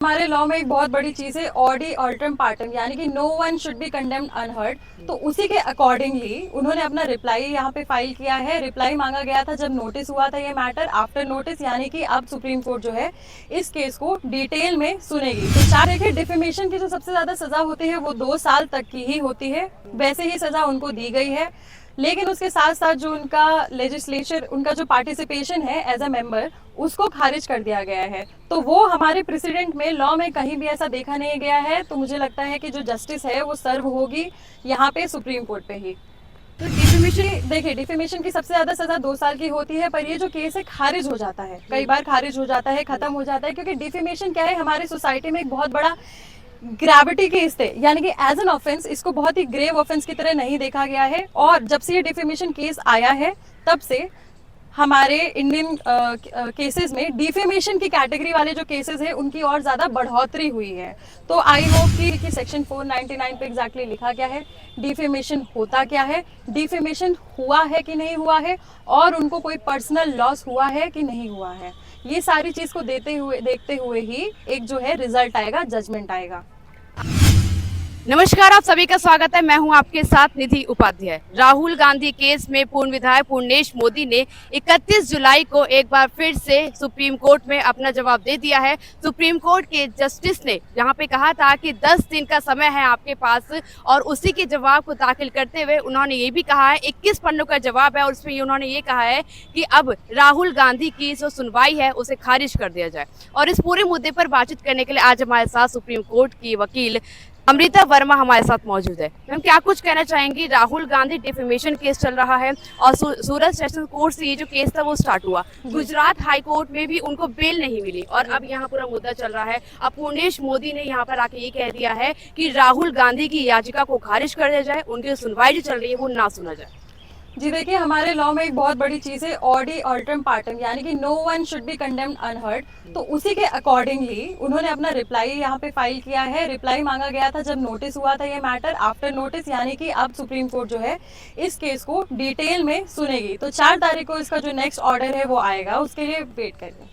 हमारे लॉ में एक बहुत बड़ी चीज है ऑडी ऑल्ट्रम पार्टम, यानी कि no one should be condemned unheard. तो उसी के अकॉर्डिंगली उन्होंने अपना रिप्लाई यहाँ पे फाइल किया है। रिप्लाई मांगा गया था जब नोटिस हुआ था ये मैटर, आफ्टर नोटिस, यानी कि अब सुप्रीम कोर्ट जो है इस केस को डिटेल में सुनेगी। तो चार देखिए, डिफेमेशन की जो सबसे ज्यादा सजा होती है वो 2 साल तक की ही होती है, वैसे ही सजा उनको दी गई है। लेकिन उसके साथ साथ जो उनका लेजिस्लेचर, उनका जो पार्टिसिपेशन है एज अ मेंबर, उसको खारिज कर दिया गया है। तो वो हमारे प्रेसिडेंट में, लॉ में कहीं भी ऐसा देखा नहीं गया है। तो मुझे लगता है कि जो जस्टिस है वो सर्व होगी यहाँ पे सुप्रीम कोर्ट पे ही। तो डिफेमेशन, देखिए डिफेमेशन की सबसे ज्यादा सजा 2 साल की होती है, पर ये जो केस है खारिज हो जाता है, कई बार खारिज हो जाता है, खत्म हो जाता है, क्योंकि डिफेमेशन क्या है, हमारी सोसाइटी में एक बहुत बड़ा ग्रेविटी केस थे, यानी कि एज एन ऑफेंस इसको बहुत ही ग्रेव ऑफेंस की तरह नहीं देखा गया है। और जब से ये डिफेमेशन केस आया है तब से हमारे इंडियन केसेस में डिफेमेशन की कैटेगरी वाले जो केसेस हैं उनकी और ज़्यादा बढ़ोतरी हुई है। तो आई होप कि सेक्शन 499 पे एग्जैक्टली लिखा क्या है, डिफेमेशन होता क्या है, डिफेमेशन हुआ है कि नहीं हुआ है, और उनको कोई पर्सनल लॉस हुआ है कि नहीं हुआ है, ये सारी चीज़ को देखते हुए ही एक जो है रिजल्ट आएगा, जजमेंट आएगा। नमस्कार, आप सभी का स्वागत है। मैं हूं आपके साथ निधि उपाध्याय। राहुल गांधी केस में पूर्व विधायक पूर्णेश मोदी ने 31 जुलाई को एक बार फिर से सुप्रीम कोर्ट में अपना जवाब दे दिया है। सुप्रीम कोर्ट के जस्टिस ने यहां पे कहा था कि 10 दिन का समय है आपके पास, और उसी के जवाब को दाखिल करते हुए उन्होंने ये भी कहा है, 21 पन्नों का जवाब है और उसमें उन्होंने ये कहा है कि अब राहुल गांधी की जो सुनवाई है उसे खारिज कर दिया जाए। और इस पूरे मुद्दे पर बातचीत करने के लिए आज हमारे साथ सुप्रीम कोर्ट की वकील अमृता वर्मा हमारे साथ मौजूद है। मैम, क्या कुछ कहना चाहेंगी? राहुल गांधी डिफेमेशन केस चल रहा है और सूरत सेशन कोर्ट से ये जो केस था वो स्टार्ट हुआ, गुजरात हाई कोर्ट में भी उनको बेल नहीं मिली और अब यहाँ पूरा मुद्दा चल रहा है। अब पूर्णेश मोदी ने यहाँ पर आके ये कह दिया है कि राहुल गांधी की याचिका को खारिज कर दिया जाए, उनकी सुनवाई जो चल रही है वो ना सुना जाए। जी देखिए, हमारे लॉ में एक बहुत बड़ी चीज है ऑडी ऑल्ट्रम पार्टम, यानी कि no one should be condemned unheard. तो उसी के अकॉर्डिंगली उन्होंने अपना रिप्लाई यहाँ पे फाइल किया है। रिप्लाई मांगा गया था जब नोटिस हुआ था ये मैटर, आफ्टर नोटिस, यानी कि अब सुप्रीम कोर्ट जो है इस केस को डिटेल में सुनेगी। तो 4 तारीख को इसका जो नेक्स्ट ऑर्डर है वो आएगा, उसके लिए वेट करिए।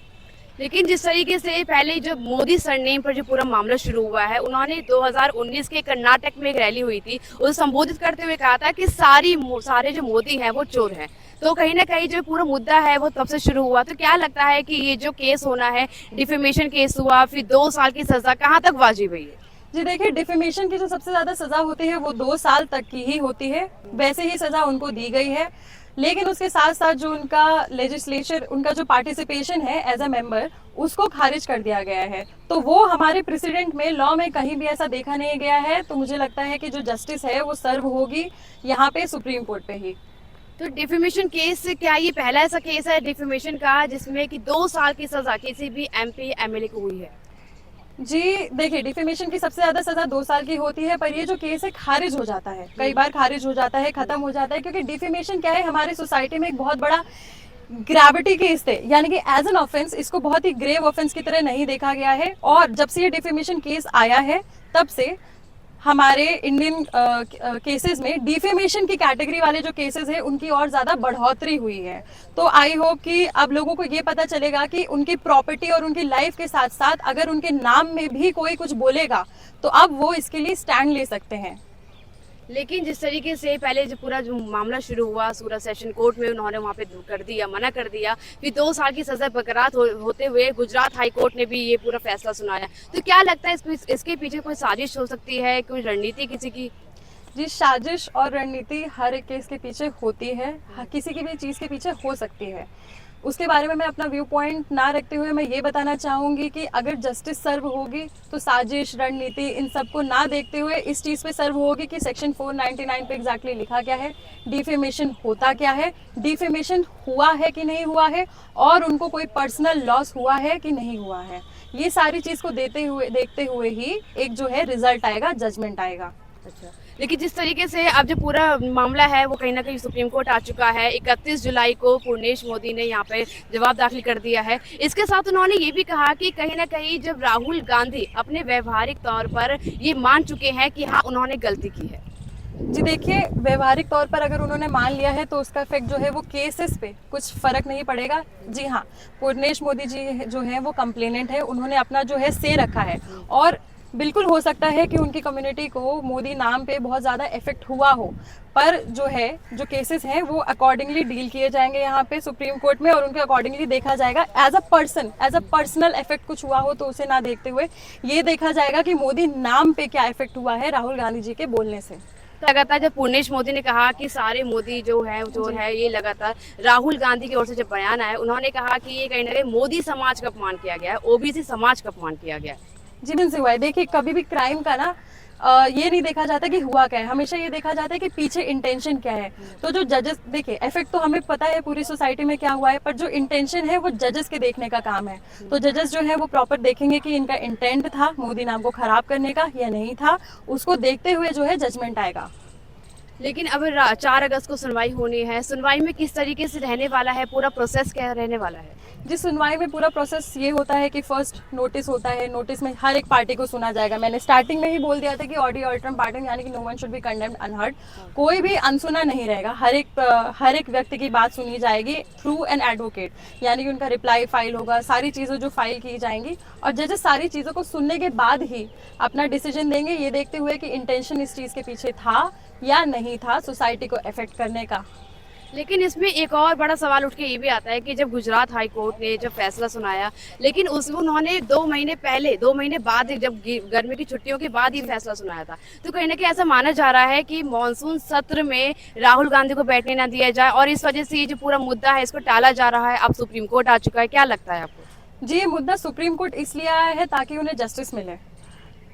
लेकिन जिस तरीके से पहले जो मोदी सरनेम पर जो पूरा मामला शुरू हुआ है, उन्होंने 2019 के कर्नाटक में एक रैली हुई थी, उसे संबोधित करते हुए कहा था कि सारे जो मोदी हैं वो चोर हैं। तो कहीं ना कहीं जो पूरा मुद्दा है वो तब से शुरू हुआ। तो क्या लगता है कि ये जो केस होना है, डिफेमेशन केस हुआ, फिर 2 साल की सजा कहाँ तक वाजिब है? जी देखिए, डिफेमेशन की जो सबसे ज्यादा सजा होती है वो 2 साल तक की ही होती है, वैसे ही सजा उनको दी गई है। लेकिन उसके साथ साथ जो उनका लेजिस्लेचर, उनका जो पार्टिसिपेशन है एज अ मेंबर, उसको खारिज कर दिया गया है। तो वो हमारे प्रेसिडेंट में, लॉ में कहीं भी ऐसा देखा नहीं गया है। तो मुझे लगता है कि जो जस्टिस है वो सर्व होगी यहाँ पे सुप्रीम कोर्ट पे ही। तो डिफेमेशन केस क्या ये पहला ऐसा केस है डिफेमेशन का जिसमें कि 2 साल की सजा किसी भी एमपी एमएलए को हुई है? जी देखिए, डिफेमेशन की सबसे ज्यादा सजा 2 साल की होती है, पर ये जो केस है खारिज हो जाता है, कई बार खारिज हो जाता है, खत्म हो जाता है, क्योंकि डिफेमेशन क्या है, हमारी सोसाइटी में एक बहुत बड़ा ग्रेविटी केस थे, यानी कि एज एन ऑफेंस इसको बहुत ही ग्रेव ऑफेंस की तरह नहीं देखा गया है। और जब से ये डिफेमेशन केस आया है तब से हमारे इंडियन केसेस में डिफेमेशन की कैटेगरी वाले जो केसेस हैं उनकी और ज़्यादा बढ़ोतरी हुई है। तो आई होप कि अब लोगों को ये पता चलेगा कि उनकी प्रॉपर्टी और उनकी लाइफ के साथ साथ अगर उनके नाम में भी कोई कुछ बोलेगा तो अब वो इसके लिए स्टैंड ले सकते हैं। लेकिन जिस तरीके से पहले जो मामला शुरू हुआ सूरत सेशन कोर्ट में, उन्होंने वहाँ पे कर दिया, मना कर दिया, फिर 2 साल की सजा बरकरार होते हुए गुजरात हाई कोर्ट ने भी ये पूरा फैसला सुनाया। तो क्या लगता है इसके पीछे कोई साजिश हो सकती है, कोई रणनीति किसी की? जी, साजिश और रणनीति हर एक केस के पीछे होती है, किसी की भी चीज़ के पीछे हो सकती है। उसके बारे में मैं अपना व्यू पॉइंट ना रखते हुए मैं ये बताना चाहूँगी कि अगर जस्टिस सर्व होगी तो साजिश, रणनीति, इन सब को ना देखते हुए इस चीज़ पे सर्व होगी कि सेक्शन 499 पे एग्जैक्टली लिखा क्या है, डिफेमेशन होता क्या है, डिफेमेशन हुआ है कि नहीं हुआ है, और उनको कोई पर्सनल लॉस हुआ है कि नहीं हुआ है। ये सारी चीज़ को देखते हुए ही एक जो है रिजल्ट आएगा, जजमेंट आएगा। अच्छा, लेकिन जिस तरीके से अब जो पूरा मामला है वो कहीं ना कहीं सुप्रीम कोर्ट आ चुका है, 31 जुलाई को पूर्णेश मोदी ने यहाँ पे जवाब दाखिल कर दिया है। इसके साथ उन्होंने ये भी कहा कि कहीं ना कहीं जब राहुल गांधी अपने व्यवहारिक तौर पर ये मान चुके हैं कि हाँ उन्होंने गलती की है। जी देखिए, व्यवहारिक तौर पर अगर उन्होंने मान लिया है तो उसका इफेक्ट जो है वो केसेस पे कुछ फर्क नहीं पड़ेगा। जी हाँ, पूर्णेश मोदी जी जो हैं वो कंप्लेनेंट है, उन्होंने अपना जो है से रखा है और बिल्कुल हो सकता है कि उनकी कम्युनिटी को मोदी नाम पे बहुत ज़्यादा इफेक्ट हुआ हो, पर जो है जो केसेस हैं वो अकॉर्डिंगली डील किए जाएंगे यहाँ पे सुप्रीम कोर्ट में और उनके अकॉर्डिंगली देखा जाएगा। एज अ पर्सनल इफेक्ट कुछ हुआ हो तो उसे ना देखते हुए ये देखा जाएगा कि मोदी नाम पे क्या इफेक्ट हुआ है राहुल गांधी जी के बोलने से। तो लगातार जब पूर्णेश मोदी ने कहा कि सारे मोदी जो है ये लगातार राहुल गांधी की ओर से जब बयान आया, उन्होंने कहा कि ये कहीं ना कहीं मोदी समाज का अपमान किया गया है, ओबीसी समाज का अपमान किया गया है। जिन से हुआ है, देखिए कभी भी क्राइम का ना ये नहीं देखा जाता कि हुआ क्या है, हमेशा ये देखा जाता है कि पीछे इंटेंशन क्या है। तो जो जजेस, देखिए इफेक्ट तो हमें पता है पूरी सोसाइटी में क्या हुआ है, पर जो इंटेंशन है वो जजेस के देखने का काम है। तो जजेस जो है वो प्रॉपर देखेंगे कि इनका इंटेंट था मोदी नाम को खराब करने का या नहीं था, उसको देखते हुए जो है जजमेंट आएगा। लेकिन अब 4 अगस्त को सुनवाई होनी है, सुनवाई में किस तरीके से रहने वाला है, पूरा प्रोसेस क्या रहने वाला है? जिस सुनवाई में पूरा प्रोसेस ये होता है कि फर्स्ट नोटिस होता है, नोटिस में हर एक पार्टी को सुना जाएगा। मैंने स्टार्टिंग में ही बोल दिया था कि ऑडी अल्ट्रम पार्टन यानी कि no one should be condemned unheard, कोई भी अनसुना नहीं रहेगा। हर एक व्यक्ति की बात सुनी जाएगी थ्रू एन एडवोकेट, यानी कि उनका रिप्लाई फाइल होगा, सारी चीज़ें जो फाइल की जाएंगी और जजेस सारी चीज़ों को सुनने के बाद ही अपना डिसीजन देंगे, ये देखते हुए कि इंटेंशन इस चीज़ के पीछे था या नहीं था सोसाइटी को अफेक्ट करने का। लेकिन इसमें एक और बड़ा सवाल उठ के ये भी आता है कि जब गुजरात हाई कोर्ट ने जब फैसला सुनाया, लेकिन उसमें उन्होंने 2 महीने पहले, 2 महीने बाद, जब गर्मी की छुट्टियों के बाद ही फैसला सुनाया था, तो कहीं ना कहीं ऐसा माना जा रहा है कि मॉनसून सत्र में राहुल गांधी को बैठने ना दिया जाए और इस वजह से ये जो पूरा मुद्दा है इसको टाला जा रहा है। अब सुप्रीम कोर्ट आ चुका है, क्या लगता है आपको? जी, ये मुद्दा सुप्रीम कोर्ट इसलिए आया है ताकि उन्हें जस्टिस मिले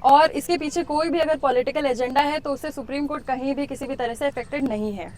और इसके पीछे कोई भी अगर पॉलिटिकल एजेंडा है तो उससे सुप्रीम कोर्ट कहीं भी किसी भी तरह से अफेक्टेड नहीं है।